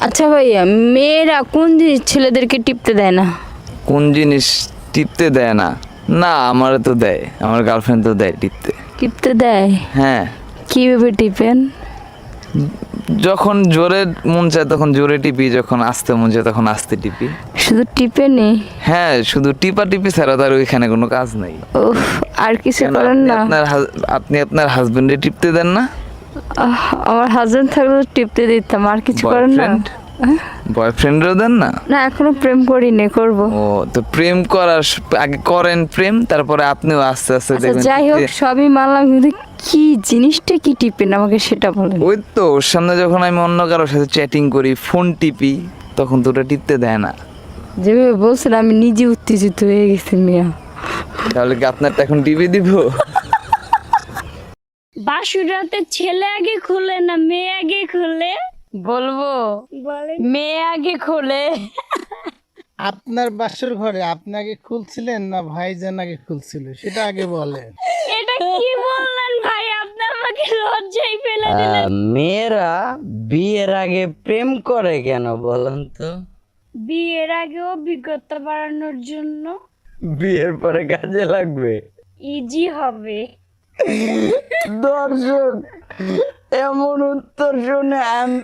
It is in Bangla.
আচ্ছা ভাইয়া, মেয়েরা কোন জিনিস ছেলেদেরকে টিপতে দেয় না? কোন জিনিস টিপতে দেয় না? না, আমার তো দেয়, আমার গার্লফ্রেন্ড তো দেয় টিপতে। টিপতে দেয়? হ্যাঁ, কিভাবে টিপেন? যখন জোরে মন চায় তখন জোরে টিপি, যখন আস্তে মন চায় তখন আস্তে টিপি। শুধু টিপেনি? হ্যাঁ, শুধু টিপা টিপি ছাড়া তার ওইখানে কোনো কাজ নাই। উফ, আর কিছু কেন, করেন না? আপনি আপনার হাজবেন্ডে টিপতে দেন না? আমার হাজবেন্ড থাকলে তো টিপতে দিতাম, আর কিছু করেন না? বয়ফ্রেন্ডও দেন না? না, এখনো প্রেম করিনি, করব। ও, তো প্রেম করার আগে করেন প্রেম, তারপরে আপনিও আস্তে আস্তে আচ্ছা, দেখবেন। যাই হোক, সবই মানলাম, কিন্তু কি জিনিসটা কি টিপেন আমাকে সেটা বলেন। ওই তো ওর সামনে যখন আমি অন্য কারোর সাথে চ্যাটিং করি, ফোন টিপি, তখন তো ওটা টিপতে দেয় না। যেভাবে বলছেন আমি নিজে উত্তেজিত হয়ে গেছি মিয়া। তাহলে কি আপনারটা এখন টিপি দিব? বাসুরাতে ছেলে আগে খুলে না মেয়ে আগে খুলে? বলবো? বলে মেয়ে আগে খোলে। আপনার বাসর ঘরে আপনি আগে খুলছিলেন না ভাইজান আগে খুলছিল সেটা আগে বলেন। এটা কি বললেন ভাই, আপনি আমাকে লজ্জায় ফেলে দিলেন। মেয়েরা বিয়ের আগে প্রেম করে কেন বলেন তো? বিয়ের আগে অভিজ্ঞতা বাড়ানোর জন্য। বিয়ের পরে কাজে লাগবে। ইজি হবে। দর্শক, এমন উত্তর শুনে আমি